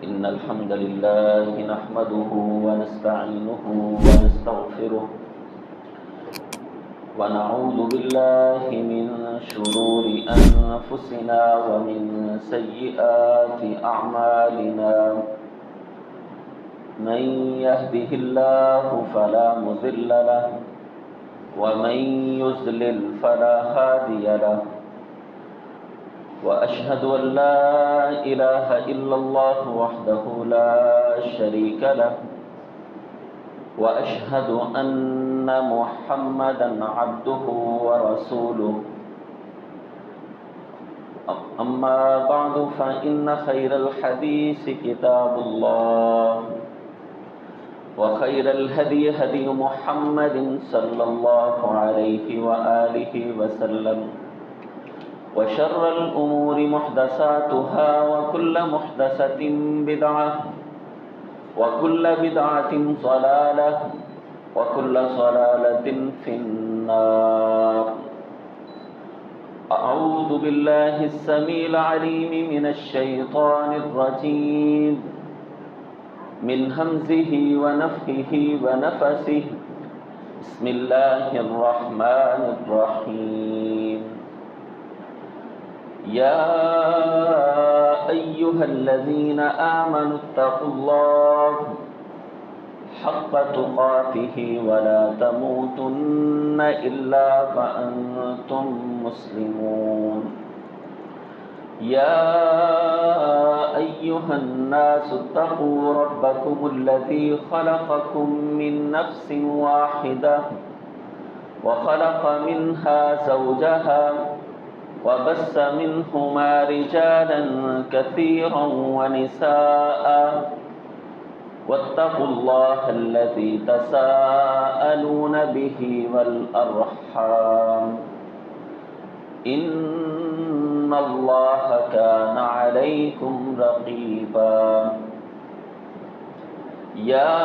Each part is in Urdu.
إن الحمد لله نحمده ونستعينه ونستغفره ونعوذ بالله من شرور أنفسنا ومن سيئات أعمالنا من يهده الله فلا مضل له ومن يضلل فلا هادي له وأشهد أن لا إله إلا الله وحده لا شريك له وأشهد أن محمدا عبده ورسوله أما بعد فإن خير الحديث كتاب الله وخير الهدي هدي محمد صلى الله عليه وآله وسلم وشر الأمور محدثاتها وكل محدثة بدعة وكل بدعة ضلالة وكل ضلالة في النار. أعوذ بالله السميع العليم من الشيطان الرجيم من همزه ونفخه ونفسه. بسم الله الرحمن الرحيم. يا أيها الذين آمنوا اتقوا الله حق تقاته ولا تموتن إلا وأنتم مسلمون. يا أيها الناس اتقوا ربكم الذي خلقكم من نفس واحدة وخلق منها زوجها وبث منهما رجالا كثيرا ونساء واتقوا الله الذي تساءلون به والأرحام إن الله كان عليكم رقيبا. يا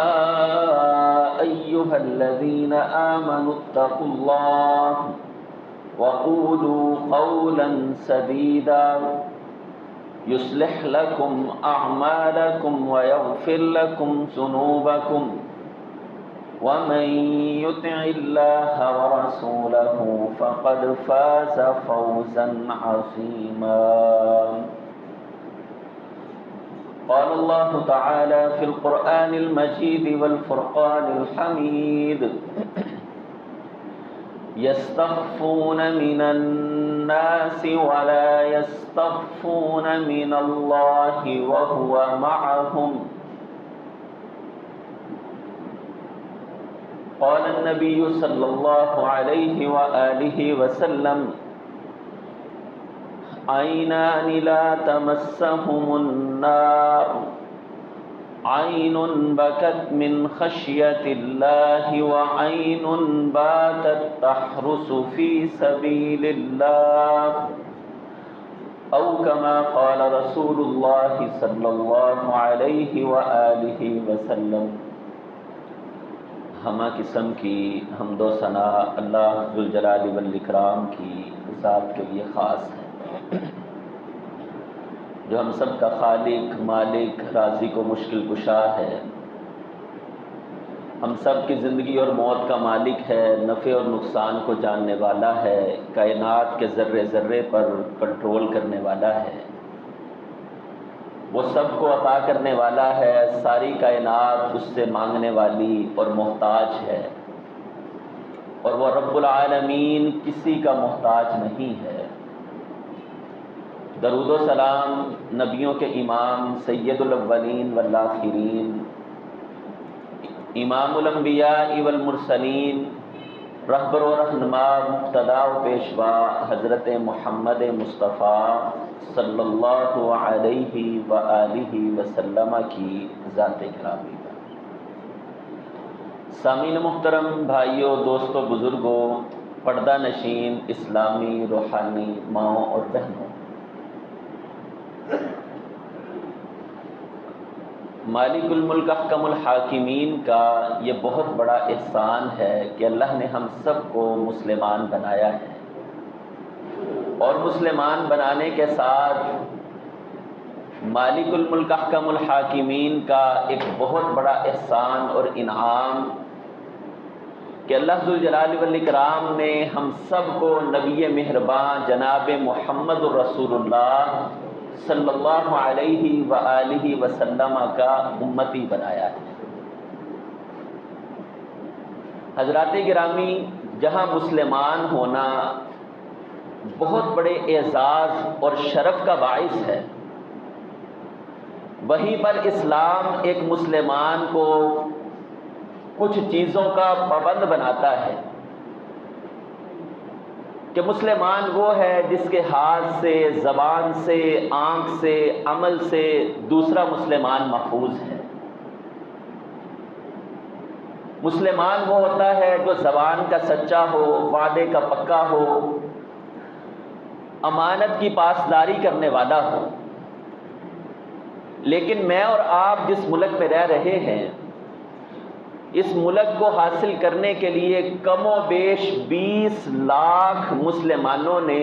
أيها الذين آمنوا اتقوا الله وقولوا قولا سديدا يصلح لكم أعمالكم ويغفر لكم ذنوبكم ومن يطع الله ورسوله فقد فاز فوزا عظيما. قال الله تعالى في القرآن المجيد والفرقان الحميد: يستخفون من الناس ولا يستخفون من الله وهو معهم. قال النبي صلى الله عليه وآله وسلم: عينان لا تمسهم النار، عين بكت من خشية الله وعين باتت تحرس في سبيل الله، أو كما قال رسول الله صلى الله عليه وآله وسلم. ہمہ قسم کی حمد و ثنا اللہ ذوالجلال والاکرام کی ذات کے لیے خاص ہے، جو ہم سب کا خالق، مالک، رازق و مشکل کشا ہے، ہم سب کی زندگی اور موت کا مالک ہے، نفع اور نقصان کو جاننے والا ہے، کائنات کے ذرے ذرے پر کنٹرول کرنے والا ہے، وہ سب کو عطا کرنے والا ہے، ساری کائنات اس سے مانگنے والی اور محتاج ہے، اور وہ رب العالمین کسی کا محتاج نہیں ہے۔ درود و سلام نبیوں کے امام سید الاولین والآخرین، امام الانبیاء والمرسلین، رہبر و رہنما، مقتدا و پیشوا حضرت محمد مصطفیٰ صلی اللہ علیہ وآلہ وسلم کی ذات گرامی پر۔ سامعین محترم، بھائیوں، دوستوں، بزرگوں، پردہ نشین اسلامی روحانی ماؤں اور بہنوں، مالک الملک احکم الحاکمین کا یہ بہت بڑا احسان ہے کہ اللہ نے ہم سب کو مسلمان بنایا ہے، اور مسلمان بنانے کے ساتھ مالک الملک احکم الحاکمین کا ایک بہت بڑا احسان اور انعام کہ اللہ ذوالجلال والاکرام نے ہم سب کو نبی مہربان جناب محمد الرسول اللہ صلی اللہ علیہ وآلہ وسلم کا امتی بنایا ہے۔ حضرات گرامی، جہاں مسلمان ہونا بہت بڑے اعزاز اور شرف کا باعث ہے، وہیں پر اسلام ایک مسلمان کو کچھ چیزوں کا پابند بناتا ہے کہ مسلمان وہ ہے جس کے ہاتھ سے، زبان سے، آنکھ سے، عمل سے دوسرا مسلمان محفوظ ہے۔ مسلمان وہ ہوتا ہے جو زبان کا سچا ہو، وعدے کا پکا ہو، امانت کی پاسداری کرنے والا ہو۔ لیکن میں اور آپ جس ملک میں رہ رہے ہیں، اس ملک کو حاصل کرنے کے لیے کم و بیش 20 لاکھ مسلمانوں نے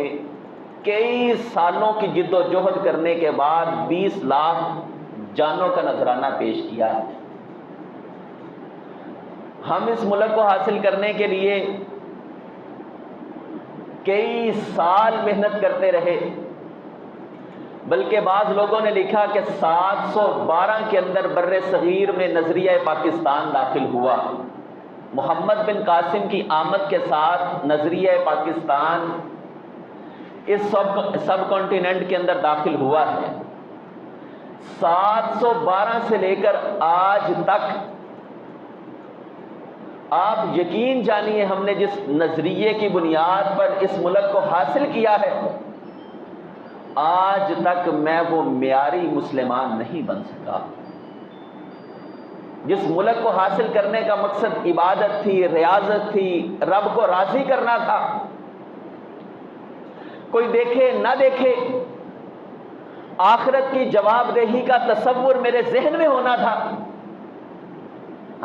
کئی سالوں کی جد و جہد کرنے کے بعد 20 لاکھ جانوں کا نذرانہ پیش کیا ہے۔ ہم اس ملک کو حاصل کرنے کے لیے کئی سال محنت کرتے رہے، بلکہ بعض لوگوں نے لکھا کہ 712 کے اندر بر صغیر میں نظریہ پاکستان داخل ہوا۔ محمد بن قاسم کی آمد کے ساتھ نظریہ پاکستان اس سب کانٹیننٹ کے اندر داخل ہوا ہے۔ 712 سے لے کر آج تک آپ یقین جانیے ہم نے جس نظریے کی بنیاد پر اس ملک کو حاصل کیا ہے، آج تک میں وہ معیاری مسلمان نہیں بن سکا۔ جس ملک کو حاصل کرنے کا مقصد عبادت تھی، ریاضت تھی، رب کو راضی کرنا تھا، کوئی دیکھے نہ دیکھے، آخرت کی جواب دہی کا تصور میرے ذہن میں ہونا تھا،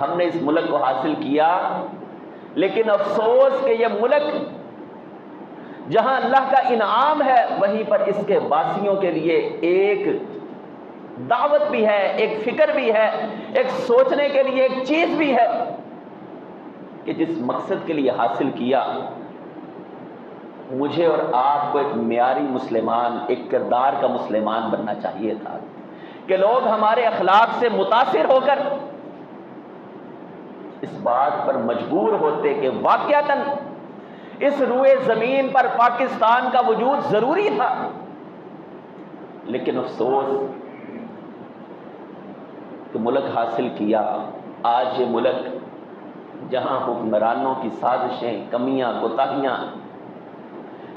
ہم نے اس ملک کو حاصل کیا۔ لیکن افسوس کہ یہ ملک جہاں اللہ کا انعام ہے، وہیں پر اس کے باسیوں کے لیے ایک دعوت بھی ہے، ایک فکر بھی ہے، ایک سوچنے کے لیے ایک چیز بھی ہے کہ جس مقصد کے لیے حاصل کیا، مجھے اور آپ کو ایک معیاری مسلمان، ایک کردار کا مسلمان بننا چاہیے تھا کہ لوگ ہمارے اخلاق سے متاثر ہو کر اس بات پر مجبور ہوتے کہ واقعتاً اس روئے زمین پر پاکستان کا وجود ضروری تھا۔ لیکن افسوس کہ ملک حاصل کیا، آج یہ ملک جہاں حکمرانوں کی سازشیں، کمیاں، کوتاہیاں،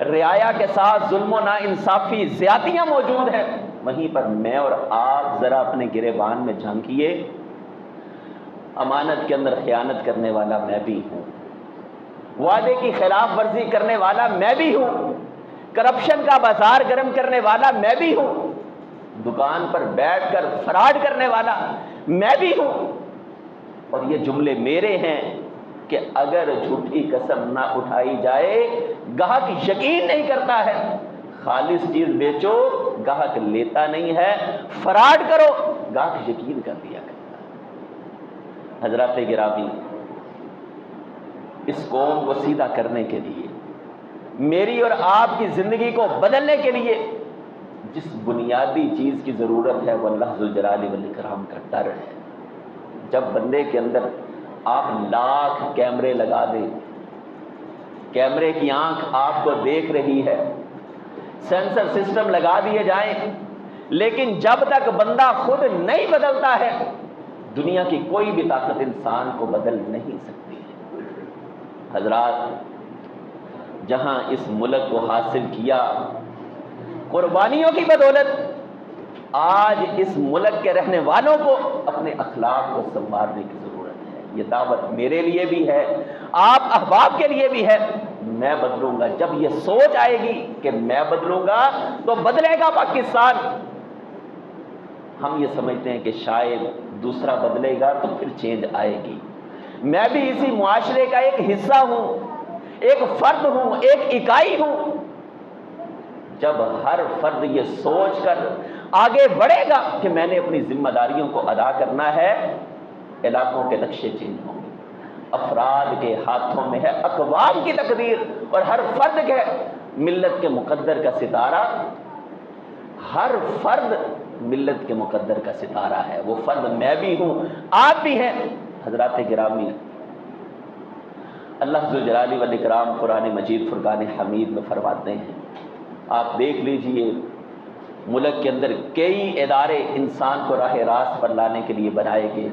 رعایا کے ساتھ ظلم و ناانصافی، زیادتیاں موجود ہیں، وہیں پر میں اور آپ ذرا اپنے گریبان میں جھانکیے، امانت کے اندر خیانت کرنے والا میں بھی ہوں، وعدے کی خلاف ورزی کرنے والا میں بھی ہوں، کرپشن کا بازار گرم کرنے والا میں بھی ہوں، دکان پر بیٹھ کر فراڈ کرنے والا میں بھی ہوں۔ اور یہ جملے میرے ہیں کہ اگر جھوٹی قسم نہ اٹھائی جائے، گاہک یقین نہیں کرتا ہے، خالص چیز بیچو، گاہک لیتا نہیں ہے، فراڈ کرو، گاہک یقین کر دیا کرتا ہے۔ حضرات گرامی، اس قوم کو سیدھا کرنے کے لیے، میری اور آپ کی زندگی کو بدلنے کے لیے جس بنیادی چیز کی ضرورت ہے وہ اللہ ذوالجلال والاکرام کا ڈر ہے۔ جب بندے کے اندر آپ لاکھ کیمرے لگا دیں، کیمرے کی آنکھ آپ کو دیکھ رہی ہے، سینسر سسٹم لگا دیے جائیں، لیکن جب تک بندہ خود نہیں بدلتا ہے، دنیا کی کوئی بھی طاقت انسان کو بدل نہیں سکتی ہے۔ حضرات، جہاں اس ملک کو حاصل کیا قربانیوں کی بدولت، آج اس ملک کے رہنے والوں کو اپنے اخلاق کو سنوارنے کی ضرورت ہے۔ یہ دعوت میرے لیے بھی ہے، آپ احباب کے لیے بھی ہے۔ میں بدلوں گا، جب یہ سوچ آئے گی کہ میں بدلوں گا تو بدلے گا پاکستان۔ ہم یہ سمجھتے ہیں کہ شاید دوسرا بدلے گا تو پھر چینج آئے گی۔ میں بھی اسی معاشرے کا ایک حصہ ہوں، ایک فرد ہوں، ایک اکائی ہوں۔ جب ہر فرد یہ سوچ کر آگے بڑھے گا کہ میں نے اپنی ذمہ داریوں کو ادا کرنا ہے، علاقوں کے نقشے چینج ہوں گے، افراد کے ہاتھوں میں ہے اقوام کی تقدیر، اور ہر فرد کے ملت کے مقدر کا ستارہ، ہر فرد ملت کے مقدر کا ستارہ ہے، وہ فرد میں بھی ہوں، آپ بھی ہیں۔ حضرات گرامی، اللہ ذوالجلال والاکرام قرآن مجید فرقان حمید میں فرماتے ہیں، آپ دیکھ لیجئے ملک کے اندر کئی ادارے انسان کو راہ راست پر لانے کے لیے بنائے گئے،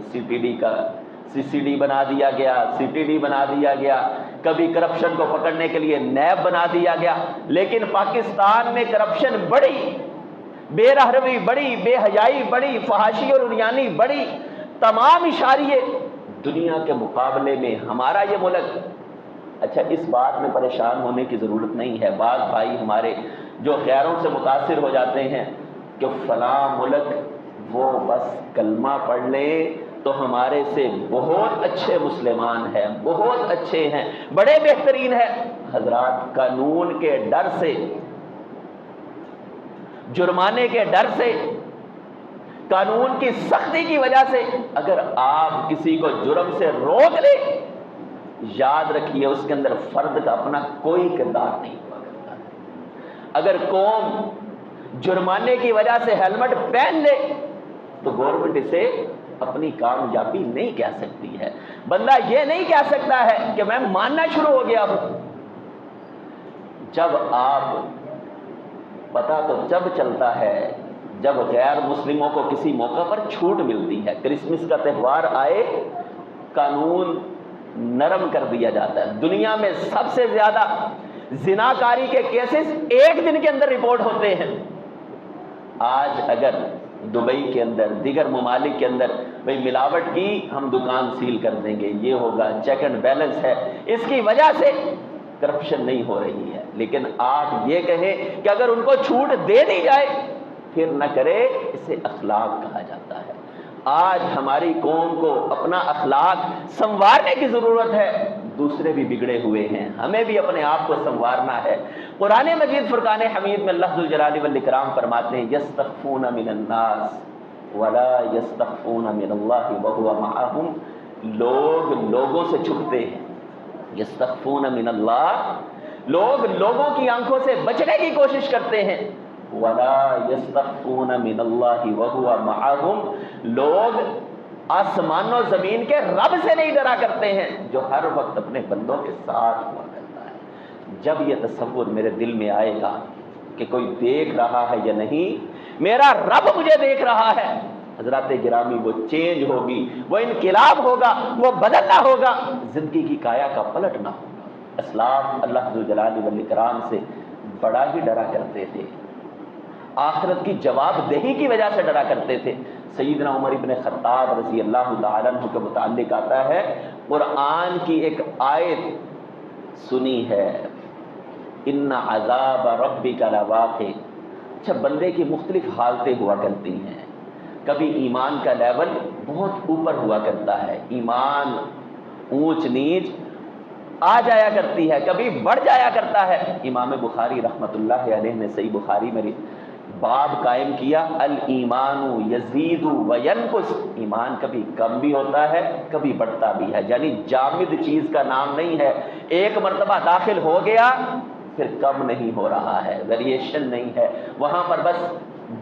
CCD بنا دیا گیا، CTD بنا دیا گیا، کبھی کرپشن کو پکڑنے کے لیے نیب بنا دیا گیا، لیکن پاکستان میں کرپشن بڑی، بے رحمی بڑی، بے حیائی بڑی، فحاشی اور عریانی بڑی، تمام اشاریے دنیا کے مقابلے میں ہمارا یہ ملک، اچھا اس بات میں پریشان ہونے کی ضرورت نہیں ہے، بعض بھائی ہمارے جو خیاروں سے متاثر ہو جاتے ہیں کہ فلاں ملک وہ بس کلمہ پڑھ لے تو ہمارے سے بہت اچھے مسلمان ہیں، بہت اچھے ہیں، بڑے بہترین ہیں۔ حضرات، قانون کے ڈر سے، جرمانے کے ڈر سے، قانون کی سختی کی وجہ سے اگر آپ کسی کو جرم سے روک لیں، یاد رکھیے اس کے اندر فرد کا اپنا کوئی کردار نہیں ہوا کرتا ہے۔ اگر قوم جرمانے کی وجہ سے ہیلمٹ پہن لے تو گورنمنٹ اسے اپنی کامیابی نہیں کہہ سکتی ہے، بندہ یہ نہیں کہہ سکتا ہے کہ میں ماننا شروع ہو گیا ہوں۔ جب آپ، پتہ تو جب چلتا ہے جب غیر مسلموں کو کسی موقع پر چھوٹ ملتی ہے، کرسمس کا تہوار آئے قانون نرم کر دیا جاتا ہے۔ دنیا میں سب سے زیادہ زناکاری کے کیسز ایک دن کے اندر رپورٹ ہوتے ہیں۔ آج اگر دبئی کے اندر، دیگر ممالک کے اندر بھئی ملاوٹ کی، ہم دکان سیل کر دیں گے، یہ ہوگا، چیک اینڈ بیلنس ہے، اس کی وجہ سے کرپشن نہیں ہو رہی ہے۔ لیکن آپ یہ کہیں کہ اگر ان کو چھوٹ دے دی جائے پھر نہ کرے، اسے اخلاق کہا جاتا ہے۔ آج ہماری قوم کو اپنا اخلاق سنوارنے کی ضرورت ہے، دوسرے بھی بگڑے ہوئے ہیں، ہمیں بھی اپنے آپ کو سنوارنا ہے۔ قرآن مجید فرقان حمید میں اللہ ذوالجلال والاکرام فرماتے ہیں یستخفون من الناس ولا یستخفون من اللہ وهو معهم، لوگ لوگوں سے چھپتے ہیں، یستخفون من اللہ، لوگ لوگوں کی آنکھوں سے بچنے کی کوشش کرتے ہیں، ولا یستخفون من اللہ وهو معهم، لوگ آسمان و زمین کے رب سے نہیں ڈرا کرتے ہیں جو ہر وقت اپنے بندوں کے ساتھ ہوا کرتا ہے۔ جب یہ تصور میرے دل میں آئے گا کہ کوئی دیکھ رہا ہے یا نہیں، میرا رب مجھے دیکھ رہا ہے، حضرات گرامی، وہ چینج ہوگی، وہ انقلاب ہوگا، وہ بدلنا ہوگا، زندگی کی کایا کا پلٹنا ہوگا۔ اسلاف اللہ ذوالجلال والاکرام سے بڑا ہی ڈرا کرتے تھے، آخرت کی جواب دہی کی وجہ سے ڈرا کرتے تھے۔ سیدنا عمر ابن خطاب رضی اللہ تعالیٰ عنہ کے متعلق آتا ہے، قرآن کی ایک آیت سنی ہے، ان عذاب ربک لواقع۔ اچھا، بندے کی مختلف حالتیں ہوا کرتی ہیں، کبھی ایمان کا لیول بہت اوپر ہوا کرتا ہے، ایمان اونچ نیچ آ جایا کرتی ہے، کبھی بڑھ جایا کرتا ہے۔ امام بخاری رحمۃ اللہ علیہ نے صحیح بخاری میں باب قائم کیا، الایمان یزید و ینقص، ایمان کبھی کم بھی ہوتا ہے کبھی بڑھتا بھی ہے، یعنی جامد چیز کا نام نہیں ہے، ایک مرتبہ داخل ہو گیا پھر کم نہیں ہو رہا ہے، ویریشن نہیں ہے، وہاں پر بس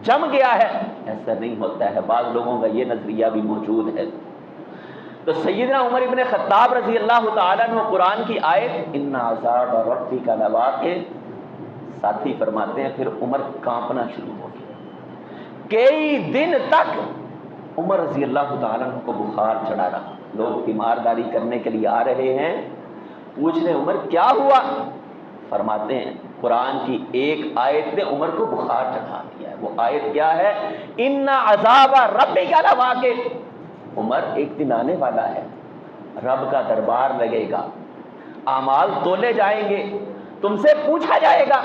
جم گیا ہے، ایسا نہیں ہوتا ہے۔ بعض لوگوں کا یہ نظریہ بھی موجود ہے۔ تو سیدنا عمر ابن خطاب رضی اللہ تعالیٰ عنہ قرآن کی آیت ان عذاب ربک لواقع، ساتھی فرماتے ہیں پھر عمر کانپنا شروع ہو گیا، کئی دن تک عمر رضی اللہ تعالیٰ عنہ کو بخار چڑھا رہا، لوگ تیمارداری کرنے کے لیے آ رہے ہیں، پوچھ رہے عمر کیا ہوا؟ فرماتے ہیں قرآن کی ایک آیت نے عمر کو بخار چڑھا دیا ہے۔ وہ آیت کیا ہے؟ ان عذاب ربک لواقع، عمر ایک دن آنے والا ہے، رب کا دربار لگے گا، اعمال تولے جائیں گے، تم سے پوچھا جائے گا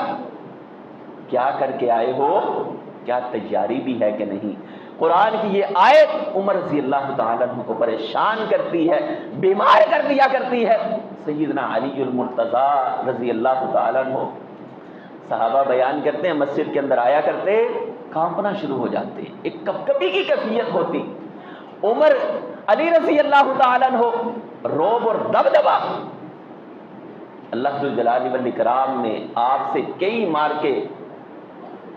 کیا کر کے آئے ہو، کیا تیاری بھی ہے کہ نہیں۔ قرآن کی یہ آیت عمر رضی اللہ تعالیٰ عنہ کو پریشان کرتی ہے، بیمار کر دیا کرتی ہے۔ سیدنا علی المرتضیٰ رضی اللہ تعالیٰ عنہ، صحابہ بیان کرتے ہیں مسجد کے اندر آیا کرتے، کانپنا شروع ہو جاتے، ایک کپکپی کی کیفیت ہوتی۔ عمر علی رضی اللہ تعالیٰ عنہ روب اور دبدبا، اللہ ذوالجلال والاکرام نے آپ سے کئی مار کے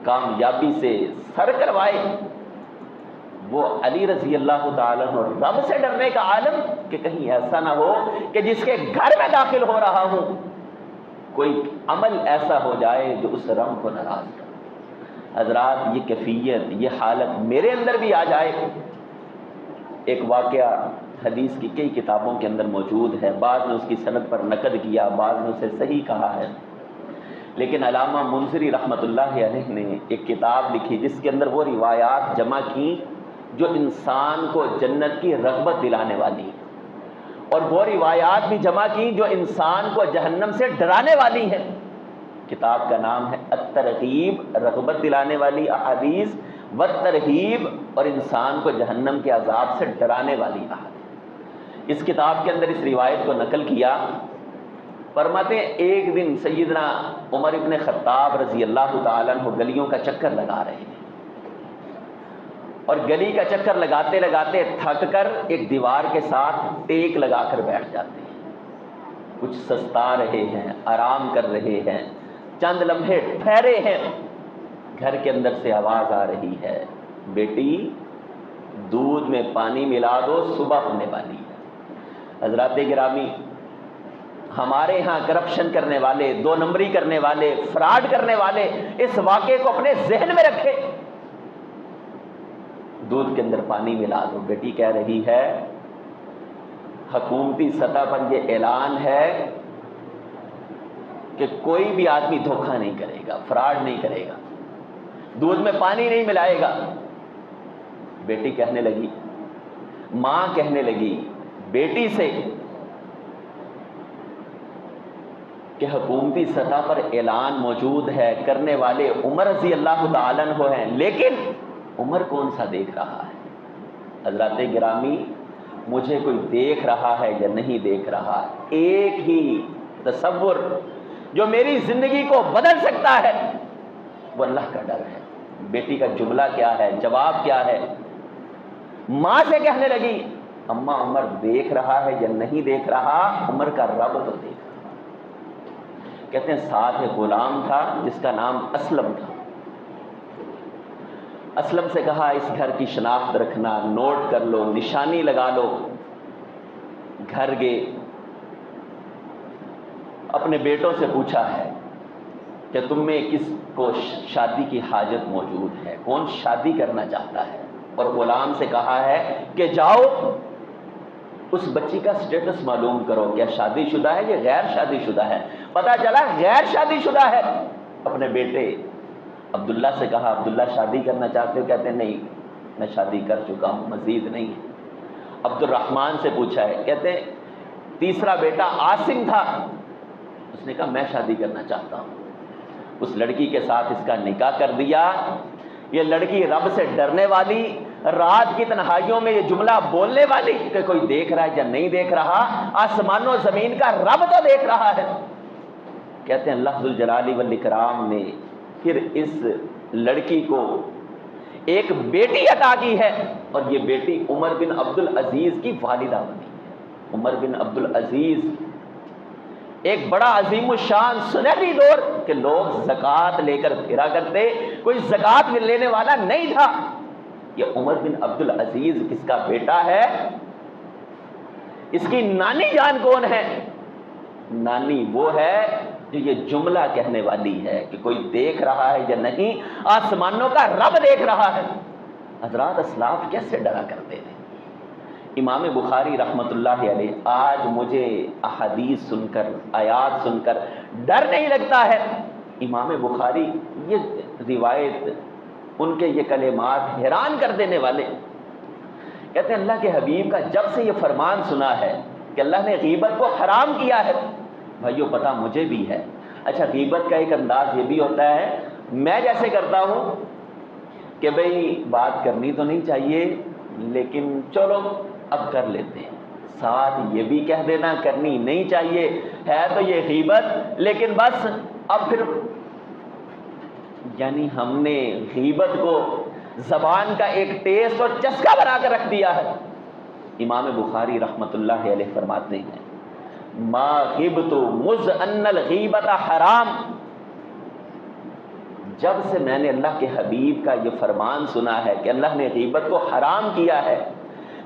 کامیابی سے سر کروائے، وہ علی رضی اللہ تعالیٰ عنہ رب سے ڈرنے کا عالم کہ کہیں ایسا نہ ہو کہ جس کے گھر میں داخل ہو رہا ہوں کوئی عمل ایسا ہو جائے جو اس رب کو ناراض کرے۔ حضرات یہ کیفیت، یہ حالت میرے اندر بھی آ جائے۔ ایک واقعہ حدیث کی کئی کتابوں کے اندر موجود ہے، بعض نے اس کی سند پر نقد کیا، بعض نے اسے صحیح کہا ہے، لیکن علامہ منذری رحمۃ اللہ علیہ نے ایک کتاب لکھی جس کے اندر وہ روایات جمع کی جو انسان کو جنت کی رغبت دلانے والی، اور وہ روایات بھی جمع کی جو انسان کو جہنم سے ڈرانے والی ہیں۔ کتاب کا نام ہے الترغیب، رغبت دلانے والی احادیث، والترہیب، اور انسان کو جہنم کے عذاب سے ڈرانے والی احادیث۔ اس کتاب کے اندر اس روایت کو نقل کیا، فرماتے ہیں ایک دن سیدنا عمر ابن خطاب رضی اللہ تعالیٰ عنہ گلیوں کا چکر لگا رہے ہیں، اور گلی کا چکر لگاتے لگاتے تھک کر ایک دیوار کے ساتھ ٹیک لگا کر بیٹھ جاتے ہیں، کچھ سستا رہے ہیں، آرام کر رہے ہیں، چند لمحے ٹھہرے ہیں، گھر کے اندر سے آواز آ رہی ہے، بیٹی دودھ میں پانی ملا دو، صبح ہونے والی ہے۔ حضرات گرامی، ہمارے ہاں کرپشن کرنے والے، دو نمبری کرنے والے، فراڈ کرنے والے اس واقعے کو اپنے ذہن میں رکھے، دودھ کے اندر پانی ملا دو۔ بیٹی کہہ رہی ہے حکومتی سطح پر یہ اعلان ہے کہ کوئی بھی آدمی دھوکہ نہیں کرے گا، فراڈ نہیں کرے گا، دودھ میں پانی نہیں ملائے گا۔ بیٹی کہنے لگی، ماں کہنے لگی بیٹی سے کہ حکومتی سطح پر اعلان موجود ہے، کرنے والے عمر رضی اللہ تعالیٰ عنہ ہیں، لیکن عمر کون سا دیکھ رہا ہے؟ حضرات گرامی، مجھے کوئی دیکھ رہا ہے یا نہیں دیکھ رہا، ایک ہی تصور جو میری زندگی کو بدل سکتا ہے وہ اللہ کا ڈر ہے۔ بیٹی کا جملہ کیا ہے، جواب کیا ہے؟ ماں سے کہنے لگی اماں عمر دیکھ رہا ہے یا نہیں دیکھ رہا، عمر کا رب تو دیکھ رہا۔ کہتے ہیں ساتھ ایک غلام تھا جس کا نام اسلم تھا۔ اسلم سے کہا اس گھر کی شناخت رکھنا، نوٹ کر لو، نشانی لگا لو۔ گھر گئے، اپنے بیٹوں سے پوچھا ہے کہ تم میں کس کو شادی کی حاجت موجود ہے، کون شادی کرنا چاہتا ہے، اور غلام سے کہا ہے کہ جاؤ اس بچی کا سٹیٹس معلوم کرو، کیا شادی شدہ ہے یا غیر شادی شدہ ہے۔ پتہ چلا غیر شادی شدہ ہے۔ اپنے بیٹے عبداللہ سے کہا عبداللہ شادی کرنا چاہتے ہو؟ کہتے ہیں نہیں، میں شادی کر چکا ہوں، مزید نہیں ہے۔ عبد الرحمن سے پوچھا ہے، کہتے ہیں تیسرا بیٹا عاصم تھا، اس نے کہا میں شادی کرنا چاہتا ہوں۔ اس لڑکی کے ساتھ اس کا نکاح کر دیا۔ یہ لڑکی رب سے ڈرنے والی، رات کی تنہائیوں میں یہ جملہ بولنے والی کہ کوئی دیکھ رہا ہے یا نہیں دیکھ رہا، آسمان و زمین کا رب تو دیکھ رہا ہے۔ کہتے ہیں اللہ ذوالجلال والاکرام نے پھر اس لڑکی کو ایک بیٹی عطا کی ہے، اور یہ بیٹی عمر بن عبد العزیز کی والدہ بنی ہے۔ عمر بن عبد العزیز ایک بڑا عظیم الشان سنہری دور کہ لوگ زکوٰۃ لے کر پھرا کرتے، کوئی زکوٰۃ لینے والا نہیں تھا۔ یہ عمر بن عبد العزیز کس کا بیٹا ہے؟ اس کی نانی جان کون ہے؟ نانی وہ ہے جو یہ جملہ کہنے والی ہے کہ کوئی دیکھ رہا ہے یا نہیں، آسمانوں کا رب دیکھ رہا ہے۔ حضرات اسلاف کیسے ڈرا کرتے تھے۔ امام بخاری رحمۃ اللہ علیہ، آج مجھے احادیث سن کر، آیات سن کر ڈر نہیں لگتا ہے۔ امام بخاری یہ روایت، ان کے یہ کلمات حیران کر دینے والے۔ کہتے ہیں اللہ کے حبیب کا جب سے یہ فرمان سنا ہے کہ اللہ نے غیبت کو حرام کیا ہے، بھائیو پتہ مجھے بھی ہے۔ اچھا غیبت کا ایک انداز یہ بھی ہوتا ہے، میں جیسے کرتا ہوں کہ بھئی بات کرنی تو نہیں چاہیے لیکن چلو اب کر لیتے ہیں، ساتھ یہ بھی کہہ دینا کرنی نہیں چاہیے، ہے تو یہ غیبت لیکن بس اب پھر یعنی ہم نے غیبت کو زبان کا ایک ٹیسٹ اور چسکا بنا کر رکھ دیا ہے۔ امام بخاری رحمۃ اللہ علیہ فرماتے ہیں ما غبت مذ ان الغیبت حرام، جب سے میں نے اللہ کے حبیب کا یہ فرمان سنا ہے کہ اللہ نے غیبت کو حرام کیا ہے،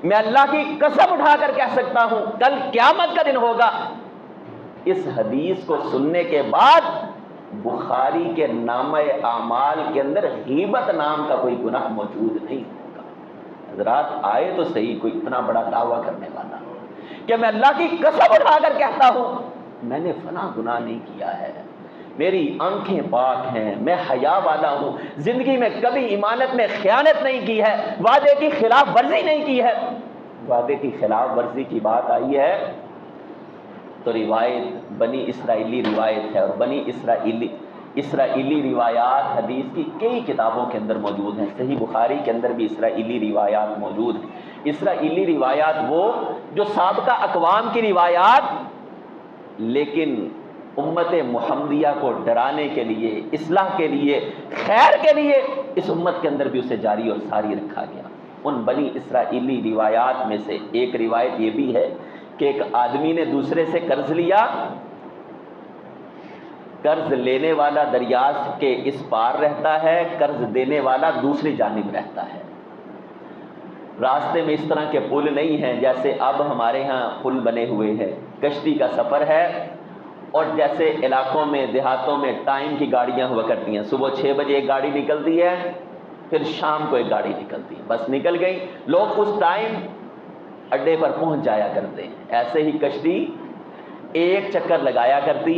میں اللہ کی قسم اٹھا کر کہہ سکتا ہوں کل قیامت کا دن ہوگا، اس حدیث کو سننے کے بعد بخاری کے نامہ اعمال کے اندر غیبت نام کا کوئی گناہ موجود نہیں ہوگا۔ حضرات آئے تو صحیح کوئی اتنا بڑا دعویٰ کرنے والا کہ میں اللہ کی قسم اٹھا کر کہتا ہوں میں نے فلاں گناہ نہیں کیا ہے، میری آنکھیں پاک ہیں، میں حیا والا ہوں، زندگی میں کبھی ایمانت میں خیانت نہیں کی ہے، وعدے کی خلاف ورزی نہیں کی ہے۔ وعدے کی خلاف ورزی کی بات آئی ہے تو روایت بنی اسرائیلی روایت ہے، اور بنی اسرائیلی روایات حدیث کی کئی کتابوں کے اندر موجود ہیں، صحیح بخاری کے اندر بھی اسرائیلی روایات موجود ہیں۔ اسرائیلی روایات وہ جو سابقہ اقوام کی روایات لیکن امت محمدیہ کو ڈرانے کے لیے، اصلاح کے لیے، خیر کے لیے اس امت کے اندر بھی اسے جاری اور ساری رکھا گیا۔ ان بنی اسرائیلی روایات میں سے ایک روایت یہ بھی ہے کہ ایک آدمی نے دوسرے سے قرض لیا، قرض لینے والا دریا کے اس پار رہتا ہے، قرض دینے والا دوسری جانب رہتا ہے۔ راستے میں اس طرح کے پل نہیں ہیں جیسے اب ہمارے ہاں پل بنے ہوئے ہیں، کشتی کا سفر ہے، اور جیسے علاقوں میں دیہاتوں میں ٹائم کی گاڑیاں ہوا کرتی ہیں، صبح 6 بجے ایک گاڑی نکلتی ہے، پھر شام کو ایک گاڑی نکلتی ہے، بس نکل گئی، لوگ اس ٹائم اڈے پر پہنچ جایا کرتے ہیں۔ ایسے ہی کشتی ایک چکر لگایا کرتی۔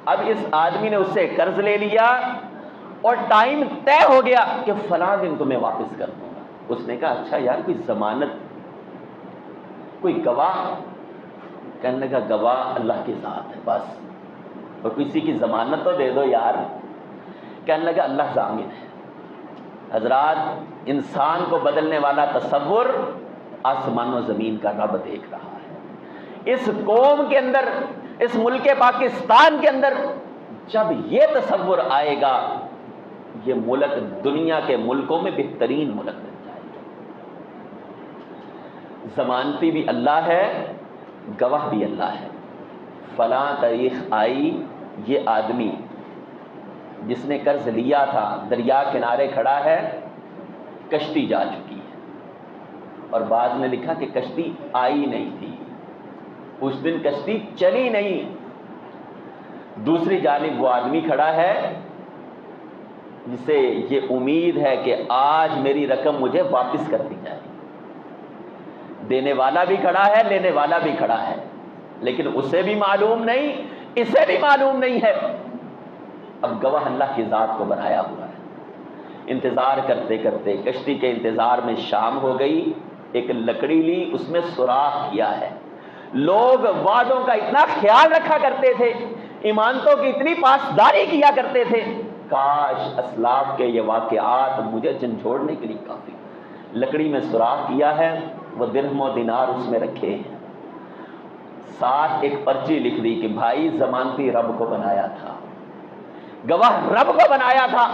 اب اس آدمی نے اس سے قرض لے لیا اور ٹائم طے ہو گیا کہ فلاں دن تمہیں واپس کر دوں گا۔ اس نے کہا اچھا یار کوئی ضمانت، کوئی گواہ؟ کہنے لگا گواہ اللہ کی ذات ہے بس، اور کسی کی ضمانت تو دے دو یار۔ کہنے لگا اللہ ضامن ہے۔ حضرات انسان کو بدلنے والا تصور آسمان و زمین کا رب دیکھ رہا ہے۔ اس قوم کے اندر، اس ملک پاکستان کے اندر جب یہ تصور آئے گا، یہ ملک دنیا کے ملکوں میں بہترین ملک بن جائے گا۔ ضمانتی بھی اللہ ہے، گواہ بھی اللہ ہے۔ فلاں تاریخ آئی، یہ آدمی جس نے قرض لیا تھا دریا کنارے کھڑا ہے، کشتی جا چکی ہے، اور بعض نے لکھا کہ کشتی آئی نہیں تھی، اس دن کشتی چلی نہیں۔ دوسری جانب وہ آدمی کھڑا ہے جسے یہ امید ہے کہ آج میری رقم مجھے واپس کر دی جائے۔ دینے والا بھی کھڑا ہے، لینے والا بھی کھڑا ہے، لیکن اسے بھی معلوم نہیں، اسے بھی معلوم نہیں ہے۔ اب گواہ اللہ کی ذات کو بنایا ہوا ہے۔ انتظار کرتے کرتے کشتی کے انتظار میں شام ہو گئی، ایک لکڑی لی، اس میں سوراخ کیا ہے۔ لوگ وعدوں کا اتنا خیال رکھا کرتے تھے، ایمانتوں کی اتنی پاسداری کیا کرتے تھے، کاش اسلاف کے یہ واقعات مجھے جھنجھوڑنے کے لیے کافی۔ لکڑی میں سوراخ کیا ہے، وہ درہم و دینار اس میں رکھے ہیں، ساتھ ایک پرچی لکھ دی کہ بھائی ضمانتی رب کو بنایا تھا، گواہ رب کو بنایا تھا،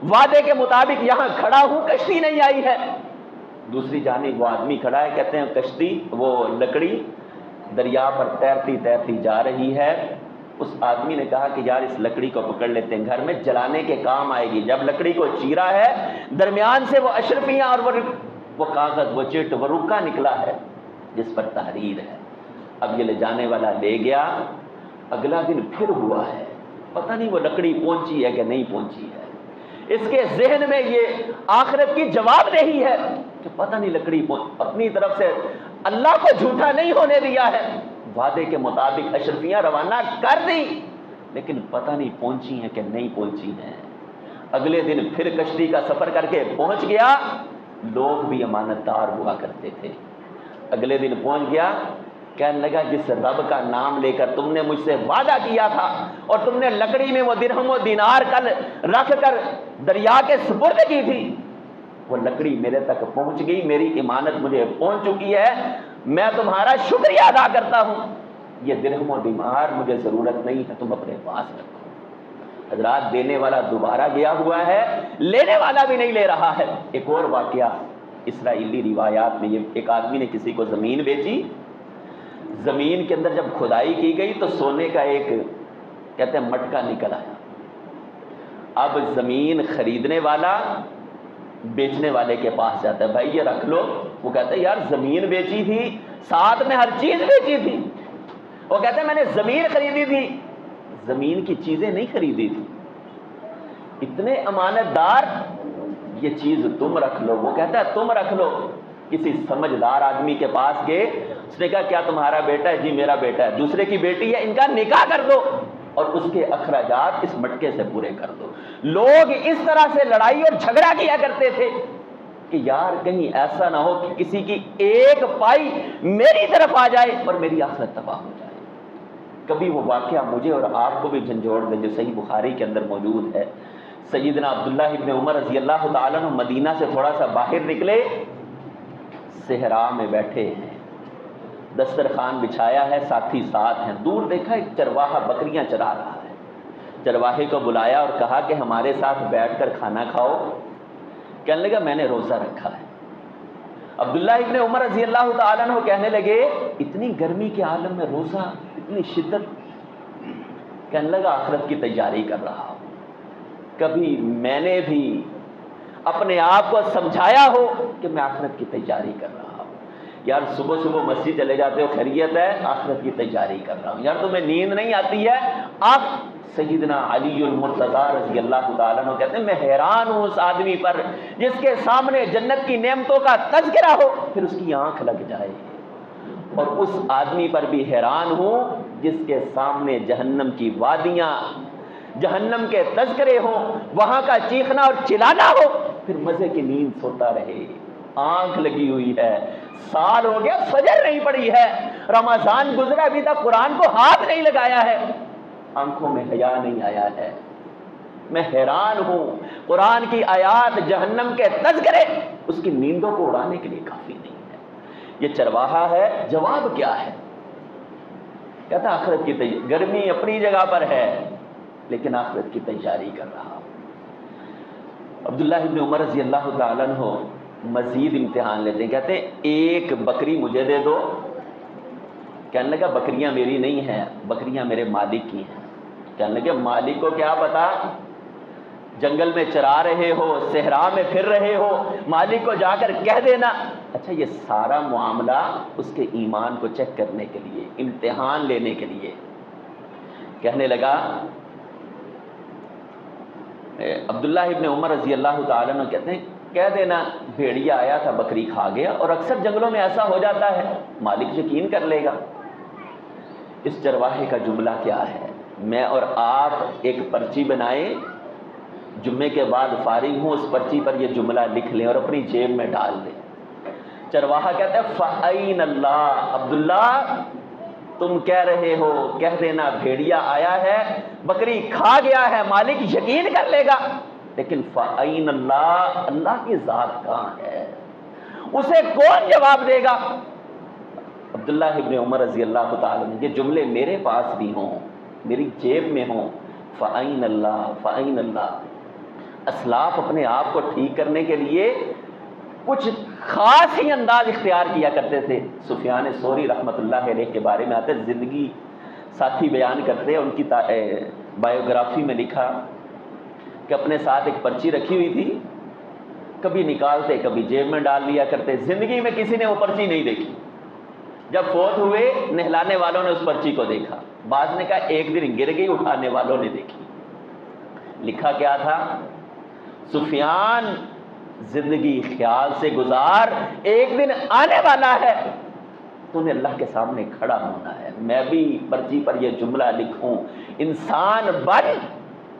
وعدے کے مطابق یہاں کھڑا ہوں، کشتی نہیں آئی ہے۔ دوسری جانب وہ آدمی کھڑا ہے، کہتے ہیں کشتی، وہ لکڑی دریا پر تیرتی تیرتی جا رہی ہے۔ اس آدمی نے کہا کہ یار اس لکڑی کو پکڑ لیتے ہیں، گھر میں جلانے کے کام آئے گی۔ جب لکڑی کو چیرا ہے، درمیان سے وہ اشرفیاں اور وہ کاغذ، وہ چٹ، وہ رکا نکلا ہے جس پر تحریر ہے۔ اب یہ لے جانے والا لے گیا، اگلا دن پھر ہوا ہے، پتہ نہیں وہ لکڑی پہنچی ہے کہ نہیں پہنچی ہے۔ اس کے ذہن میں یہ آخرت کی جواب دہی ہے کہ پتہ نہیں لکڑی اپنی طرف سے اللہ کو جھوٹا نہیں ہونے دیا ہے، وعدے کے مطابق اشرفیاں روانہ کر دی، لیکن پتہ نہیں پہنچی ہیں کہ نہیں پہنچی ہیں۔ اگلے دن پھر کشتی کا سفر کر کے پہنچ گیا، لوگ بھی امانت دار ہوا کرتے تھے۔ اگلے دن پہنچ گیا، کہنے لگا جس رب کا نام لے کر تم نے مجھ سے وعدہ کیا تھا اور تم نے لکڑی میں وہ درہم و دینار کل رکھ کر دریا کے سپرد کی تھی، وہ لکڑی میرے تک پہنچ گئی، میری امانت مجھے پہنچ چکی ہے، میں تمہارا شکریہ ادا کرتا ہوں، یہ درہم و دینار مجھے ضرورت نہیں ہے، تم اپنے پاس رکھو۔ حضرات دینے والا دوبارہ گیا ہوا ہے، لینے والا بھی نہیں لے رہا ہے۔ ایک اور واقعہ اسرائیلی روایات میں، یہ ایک آدمی نے کسی کو زمین بیچی، زمین کے اندر جب کھدائی کی گئی تو سونے کا ایک کہتے ہیں مٹکا نکل آیا۔ اب زمین خریدنے والا بیچنے والے کے پاس جاتا ہے، بھائی یہ رکھ لو۔ وہ کہتا ہے یار زمین بیچی تھی، ساتھ میں ہر چیز بیچی تھی۔ وہ کہتا ہے میں نے زمین خریدی تھی، زمین کی چیزیں نہیں خریدی تھی، اتنے امانت دار، یہ چیز تم رکھ لو۔ وہ کہتا ہے تم رکھ لو۔ کسی سمجھدار آدمی کے پاس گئے، اس نے کہا کیا تمہارا بیٹا ہے؟ جی میرا بیٹا ہے۔ دوسرے کی بیٹی ہے، ان کا نکاح کر دو اور اس کے اخراجات اس مٹکے سے پورے کر دو۔ لوگ اس طرح سے لڑائی اور جھگڑا کیا کرتے تھے کہ یار کہیں ایسا نہ ہو کہ کسی کی ایک پائی میری طرف آ جائے اور میری آخرت تباہ ہو جائے۔ کبھی وہ واقعہ مجھے اور آپ کو بھی جھنجھوڑ دے، جو صحیح بخاری کے اندر موجود ہے۔ سیدنا عبداللہ ابن عمر رضی اللہ تعالیٰ عنہ مدینہ سے تھوڑا سا باہر نکلے، صحرا میں بیٹھے ہیں، دسترخوان بچھایا ہے، ساتھی ساتھ ہیں۔ دور دیکھا ایک چرواہا بکریاں چرا رہا ہے۔ چرواہے کو بلایا اور کہا کہ ہمارے ساتھ بیٹھ کر کھانا کھاؤ۔ کہنے لگا میں نے روزہ رکھا ہے۔ عبداللہ ابن عمر رضی اللہ تعالیٰ عنہ کہنے لگے اتنی گرمی کے عالم میں روزہ، اتنی شدت؟ کہنے لگا آخرت کی تیاری کر رہا ہوں۔ کبھی میں نے بھی اپنے آپ کو سمجھایا ہو کہ میں آخرت کی تیاری کر رہا ہوں؟ یار صبح صبح مسجد چلے جاتے ہو، خیریت ہے؟ آخرت کی تیاری کر رہا ہوں۔ یار تمہیں نیند نہیں آتی ہے؟ آپ سیدنا علی المرتضیٰ رضی اللہ تعالیٰ عنہ کہتے ہیں میں حیران ہوں اس آدمی پر جس کے سامنے جنت کی نعمتوں کا تذکرہ ہو پھر اس کی آنکھ لگ جائے، اور اس آدمی پر بھی حیران ہوں جس کے سامنے جہنم کی وادیاں، جہنم کے تذکرے ہوں، وہاں کا چیخنا اور چلانا ہو، پھر مزے کی نیند سوتا رہے۔ آنکھ لگی ہوئی ہے، سال ہو گیا فجر نہیں پڑی ہے، رمضان گزرا ابھی تک قرآن کو ہاتھ نہیں لگایا ہے، آنکھوں میں حیا نہیں آیا ہے۔ میں حیران ہوں، قرآن کی آیات، جہنم کے تذکرے اس کی نیندوں کو اڑانے کے لیے کافی نہیں ہے۔ یہ چرواہا ہے، جواب کیا ہے؟ کہتا آخرت کی تیاری، گرمی اپنی جگہ پر ہے لیکن آخرت کی تیاری کر رہا ہوں۔ عبداللہ ابن عمر رضی اللہ تعالیٰ عنہ مزید امتحان لیتے ہیں، کہتے ہیں ایک بکری مجھے دے دو۔ کہنے لگا بکریاں میری نہیں ہیں، بکریاں میرے مالک کی ہیں۔ کہنے لگے مالک کو کیا پتا، جنگل میں چرا رہے ہو، صحرا میں پھر رہے ہو، مالک کو جا کر کہہ دینا۔ اچھا یہ سارا معاملہ اس کے ایمان کو چیک کرنے کے لیے، امتحان لینے کے لیے۔ کہنے لگا عبداللہ ابن عمر رضی اللہ تعالیٰ عنہ کہتے ہیں کہہ دینا بھیڑیا آیا تھا بکری کھا گیا، اور اکثر جنگلوں میں ایسا ہو جاتا ہے، مالک یقین کر لے گا۔ اس چرواہے کا جملہ کیا ہے؟ میں اور آپ ایک پرچی بنائیں، جمعے کے بعد فارغ ہوں، اس پرچی پر یہ جملہ لکھ لیں اور اپنی جیب میں ڈال دیں۔ چرواہا کہتا ہے فَأَيْنَ اللَّهُ، عبداللہ تم کہہ رہے ہو، کہہ دینا بھیڑیا آیا ہے، بکری کھا گیا ہے، مالک یقین کر لے گا، لیکن فَأَيْنَ اللَّهُ، اللہ کی ذات کہاں ہے، اسے کون جواب دے گا؟ عبداللہ ابن عمر رضی اللہ تعالیٰ عنہ یہ جملے میرے پاس بھی ہوں، میری جیب میں ہوں، فَأَيْنَ اللَّهُ فَأَيْنَ اللَّهُ۔ اسلاف اپنے آپ کو ٹھیک کرنے کے لیے کچھ خاص ہی انداز اختیار کیا کرتے تھے۔ سفیان ثوری رحمۃ اللہ علیہ کے بارے میں آتے زندگی ساتھی بیان کرتے، ان کی بایوگرافی میں لکھا کہ اپنے ساتھ ایک پرچی رکھی ہوئی تھی، کبھی نکالتے کبھی جیب میں ڈال لیا کرتے، زندگی میں کسی نے وہ پرچی نہیں دیکھی۔ جب فوت ہوئے نہلانے والوں نے اس پرچی کو دیکھا، بعض نے کہا ایک دن گر گئی، اٹھانے والوں نے دیکھی۔ لکھا کیا تھا؟ سفیان زندگی خیال سے گزار، ایک دن آنے والا ہے تو نے اللہ کے سامنے کھڑا ہونا ہے، میں بھی پرچی پر یہ جملہ لکھوں، انسان بن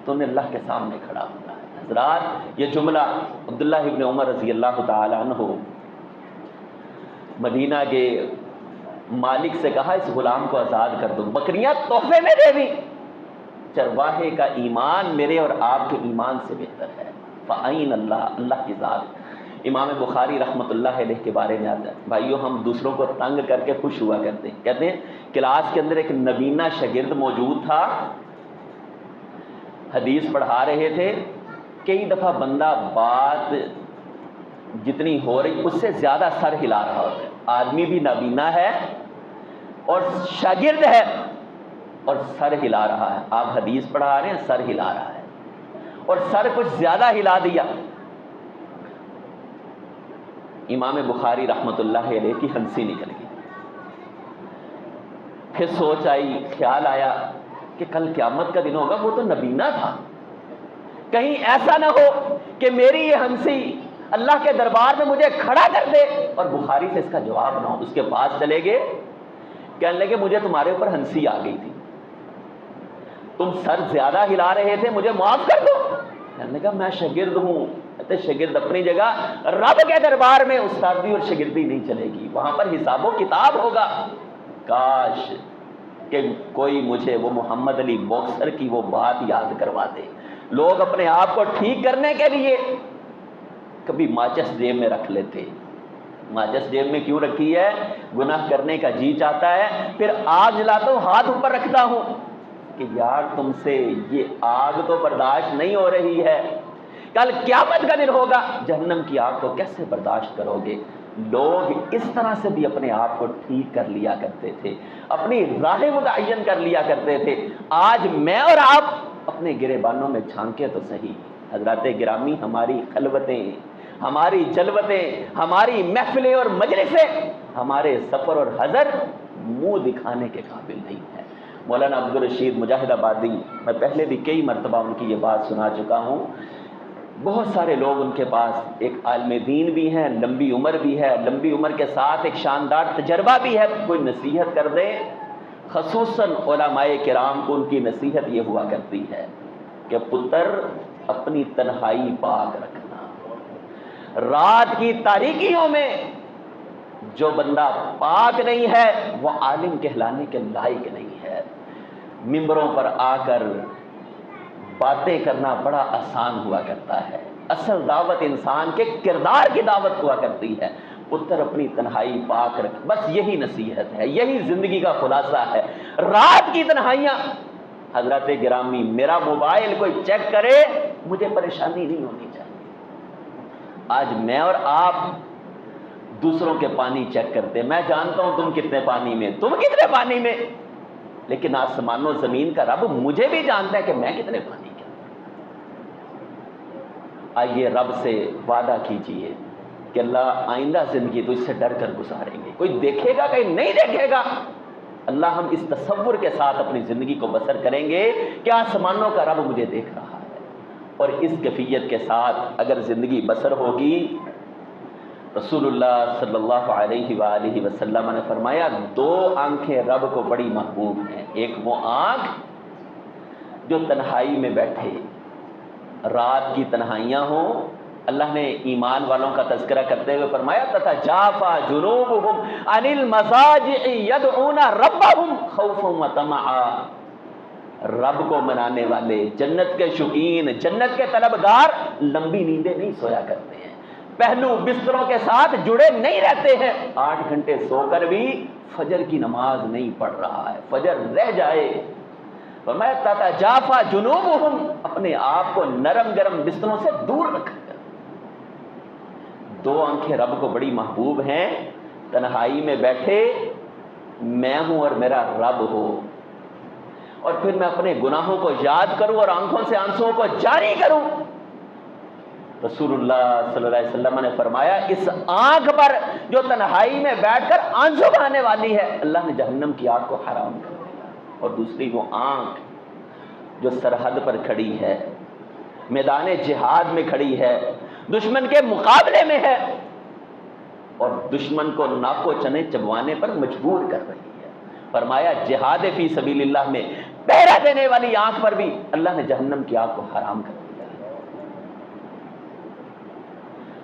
تو نے اللہ کے سامنے کھڑا ہونا ہے۔ حضرات یہ جملہ عبداللہ ابن عمر رضی اللہ تعالیٰ عنہ مدینہ کے مالک سے کہا اس غلام کو آزاد کر دو، بکریاں تحفے میں دے دی۔ چرواہے کا ایمان میرے اور آپ کے ایمان سے بہتر ہے۔ فَأَيْنَ اللَّهُ، اللہ کی ذات۔ امام بخاری رحمۃ اللہ علیہ کے بارے میں آتا ہے، بھائیو ہم دوسروں کو تنگ کر کے خوش ہوا کرتے ہیں۔ کہتے ہیں کلاس کے اندر ایک نبینہ شاگرد موجود تھا، حدیث پڑھا رہے تھے، کئی دفعہ بندہ بات جتنی ہو رہی اس سے زیادہ سر ہلا رہا ہوتا ہے، آدمی بھی نابینا ہے اور شاگرد ہے اور سر ہلا رہا ہے، آپ حدیث پڑھا رہے ہیں سر ہلا رہا ہے اور سر کچھ زیادہ ہلا دیا، امام بخاری رحمۃ اللہ علیہ کی ہنسی نکل گئی۔ پھر سوچ آئی، خیال آیا کہ کل قیامت کا دن ہوگا، وہ تو نبینا تھا، کہیں ایسا نہ ہو کہ میری یہ ہنسی اللہ کے دربار میں مجھے کھڑا کر دے اور بخاری سے اس کا جواب نہ ہو۔ اس کے پاس چلے گئے، کہنے لگے مجھے تمہارے اوپر ہنسی آ گئی تھی، تم سر زیادہ ہلا رہے تھے، مجھے معاف کر دو۔ کہنے لگا میں شاگرد ہوں، شاگرد اپنی جگہ، رب کے دربار میں استادی اور شاگردی نہیں چلے گی، وہاں پر حساب و کتاب ہوگا۔ کاش کہ کوئی مجھے وہ محمد علی باکسر کی وہ بات یاد کروا دے۔ لوگ اپنے آپ کو ٹھیک کرنے کے لیے کبھی ماچس جیب میں رکھ لیتے، ماچس جیب میں کیوں رکھی ہے؟ گناہ کرنے کا جی چاہتا ہے، پھر آگ جلاتا ہوں ہاتھ اوپر رکھتا ہوں کہ یار تم سے یہ آگ تو برداشت نہیں ہو رہی ہے، کل قیامت کا دن ہوگا، جہنم کی آگ کو کیسے برداشت کرو گے؟ لوگ اس طرح سے بھی اپنے آپ کو ٹھیک کر لیا کرتے تھے، اپنی راہ متعین کر لیا کرتے تھے۔ آج میں اور آپ اپنے گریبانوں میں جھانکے تو صحیح، حضرات گرامی، ہماری خلوتیں، ہماری جلوتیں، ہماری محفلیں اور مجلسیں، ہمارے سفر اور حضر منہ دکھانے کے قابل نہیں ہے۔ مولانا عبدالرشید مجاہد آبادی، میں پہلے بھی کئی مرتبہ ان کی یہ بات سنا چکا ہوں، بہت سارے لوگ ان کے پاس ایک عالم دین بھی ہیں، لمبی عمر بھی ہے، لمبی عمر کے ساتھ ایک شاندار تجربہ بھی ہے، کوئی نصیحت کر دے، خصوصاً علماء کرام کو ان کی نصیحت یہ ہوا کرتی ہے کہ پتر اپنی تنہائی پاک رکھنا، رات کی تاریکیوں میں جو بندہ پاک نہیں ہے وہ عالم کہلانے کے لائق نہیں ہے۔ ممبروں پر آ کر باتیں کرنا بڑا آسان ہوا کرتا ہے، اصل دعوت انسان کے کردار کی دعوت ہوا کرتی ہے۔ پتر اپنی تنہائی پاک رکھ، بس یہی نصیحت ہے، یہی زندگی کا خلاصہ ہے۔ رات کی تنہائیاں، حضرات گرامی، میرا موبائل کوئی چیک کرے مجھے پریشانی نہیں ہونی چاہیے۔ آج میں اور آپ دوسروں کے پانی چیک کرتے، میں جانتا ہوں تم کتنے پانی میں، تم کتنے پانی میں، لیکن آسمان و زمین کا رب مجھے بھی جانتا ہے کہ میں کتنے پانی کے اندر۔ آئیے رب سے وعدہ کیجئے کہ اللہ آئندہ زندگی تو اس سے ڈر کر گزاریں گے، کوئی دیکھے گا کہیں نہیں دیکھے گا، اللہ ہم اس تصور کے ساتھ اپنی زندگی کو بسر کریں گے کہ آسمانوں کا رب مجھے دیکھ رہا ہے، اور اس کیفیت کے ساتھ اگر زندگی بسر ہوگی، رسول اللہ صلی اللہ علیہ وآلہ وسلم نے فرمایا دو آنکھیں رب کو بڑی محبوب ہیں، ایک وہ آنکھ جو تنہائی میں بیٹھے، رات کی تنہائیاں ہوں، اللہ نے ایمان والوں کا تذکرہ کرتے ہوئے فرمایا تتجافا جنوبہم عن المضاجع یدعون ربہم خوفا وطمعا، رب کو منانے والے، جنت کے شوقین، جنت کے طلبگار لمبی نیندیں نہیں سویا کرتے ہیں، پہلو بستروں کے ساتھ جڑے نہیں رہتے ہیں، 8 گھنٹے سو کر بھی فجر کی نماز نہیں پڑھ رہا ہے، فجر رہ جائے۔ فرمایا تتجافا جنوبہم، اپنے آپ کو نرم گرم بستروں سے دور رکھ کر۔ دو آنکھیں رب کو بڑی محبوب ہیں، تنہائی میں بیٹھے میں ہوں اور میرا رب ہو، اور پھر میں اپنے گناہوں کو یاد کروں اور آنکھوں سے آنسوؤں کو جاری کروں۔ رسول اللہ صلی اللہ علیہ وسلم نے فرمایا اس آنکھ پر جو تنہائی میں بیٹھ کر آنسو بہانے والی ہے، اللہ نے جہنم کی آگ کو حرام کر دیا۔ اور دوسری وہ آنکھ جو سرحد پر کھڑی ہے، میدان جہاد میں کھڑی ہے، دشمن کے مقابلے میں ہے، اور دشمن کو ناکو چنے چبوانے پر مجبور کر رہی ہے۔ فرمایا جہاد فی سبیل اللہ میں پہرا دینے والی آنکھ پر بھی اللہ نے جہنم کی آگ کو حرام کر دیا۔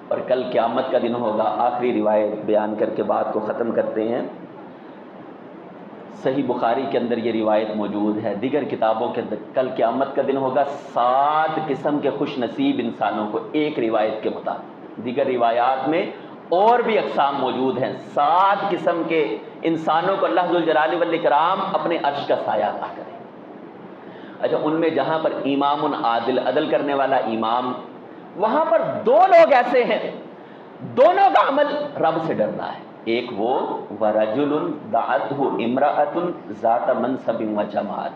اور کل قیامت کا دن ہوگا، آخری روایت بیان کر کے بات کو ختم کرتے ہیں۔ صحیح بخاری کے اندر یہ روایت موجود ہے، دیگر کتابوں کے اندر کل قیامت کا دن ہوگا 7 قسم کے خوش نصیب انسانوں کو، ایک روایت کے مطابق، دیگر روایات میں اور بھی اقسام موجود ہیں، 7 قسم کے انسانوں کو اللہ ذوالجلال والاکرام اپنے عرش کا سایہ عطا کرے۔ اچھا ان میں جہاں پر امام عادل، عدل کرنے والا امام، وہاں پر دو لوگ ایسے ہیں دونوں کا عمل رب سے ڈرنا ہے. ایک وہ وَرَجُلٌ دَعَتْهُ امْرَأَةٌ ذَاتَ مَنْصَبٍ وَجَمَالٍ،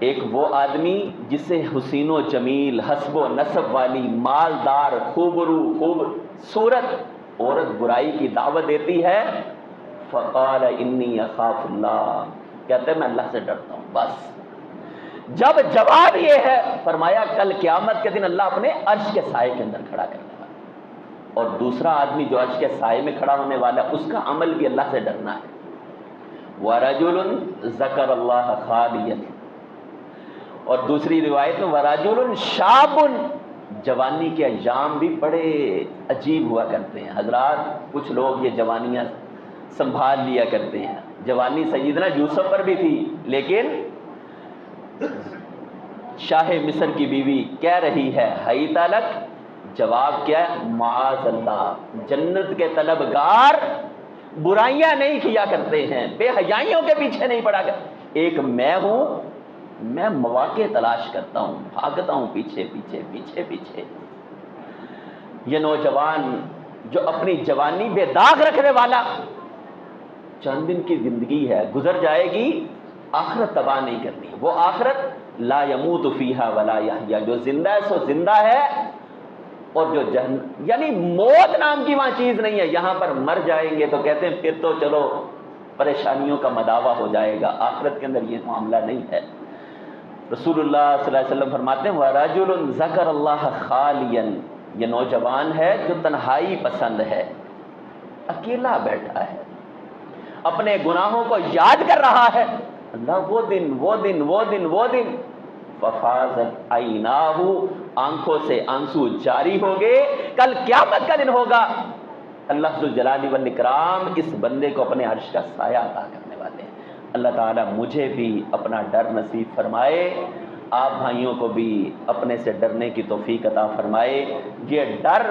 ایک وہ آدمی جسے حسین و جمیل، حسب و نسب والی، مالدار، خوبرو، خوب صورت عورت برائی کی دعوت دیتی ہے. فقال انی اخاف اللہ، کہتے ہیں میں اللہ سے ڈرتا ہوں. بس جب جواب یہ ہے، فرمایا کل قیامت کے دن اللہ اپنے عرش کے سائے کے اندر کھڑا کرنے والا. اور دوسرا آدمی جو عرش کے سائے میں کھڑا ہونے والا ہے، اس کا عمل بھی اللہ سے ڈرنا ہے. وَرَجُلٌ ذَكَرَ اللَّهَ خَالِيًا، اور دوسری روایت میں وَرَجُلٌ شَابٌ، جوانی کے ایام بھی بڑے عجیب ہوا کرتے ہیں حضرات. کچھ لوگ یہ جوانیاں سنبھال لیا کرتے ہیں. جوانی سیدنا یوسف پر بھی تھی، لیکن شاہ مصر کی بیوی کہہ رہی ہے حیت لک، جواب کیا ہے؟ معاذ اللہ، جنت کے طلبگار برائیاں نہیں کیا کرتے ہیں، بے حیائیوں کے پیچھے نہیں پڑا کرتے. ایک میں ہوں، میں مواقع تلاش کرتا ہوں، بھاگتا ہوں پیچھے پیچھے پیچھے پیچھے. یہ نوجوان جو اپنی جوانی بے داغ رکھنے والا، چند دن کی زندگی ہے، گزر جائے گی، آخرت تباہ نہیں کرنی. وہ آخرت لا یموت فیہا ولا یحیا، جو زندہ ہے سو زندہ ہے، اور جو یعنی موت نام کی وہاں چیز نہیں ہے. یہاں پر مر جائیں گے تو کہتے ہیں پھر تو چلو پریشانیوں کا مداوع ہو جائے گا. آخرت کے اندر یہ معاملہ نہیں ہے. رسول اللہ صلی اللہ علیہ وسلم فرماتے ہیں وَرَجُلٌ ذَكَرَ اللَّهَ خَالِيًا، یہ نوجوان ہے جو تنہائی پسند ہے، اکیلا بیٹھا ہے، اپنے گناہوں کو یاد کر رہا ہے. اللہ وہ دن وہ دن وہ دن وہ دن، فَفَاضَتْ عَيْنَاهُ، آنکھوں سے آنسو جاری ہو گئے. کل قیامت کا دن ہوگا، اللہ ذوالجلال والاکرام اس بندے کو اپنے عرش کا سایہ عطا کرنے والے ہیں. اللہ تعالیٰ مجھے بھی اپنا ڈر نصیب فرمائے، آپ بھائیوں کو بھی اپنے سے ڈرنے کی توفیق عطا فرمائے. یہ ڈر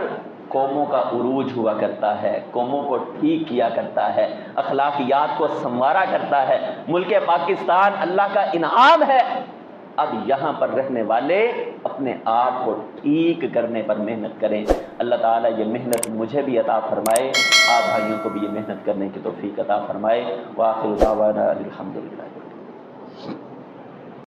قوموں کا عروج ہوا کرتا ہے، قوموں کو ٹھیک کیا کرتا ہے، اخلاقیات کو سنوارا کرتا ہے. ملک پاکستان اللہ کا انعام ہے. اب یہاں پر رہنے والے اپنے آپ کو ٹھیک کرنے پر محنت کریں. اللہ تعالیٰ یہ محنت مجھے بھی عطا فرمائے، آپ بھائیوں کو بھی یہ محنت کرنے کی توفیق عطا فرمائے. وآخر دعوانا الحمدللہ.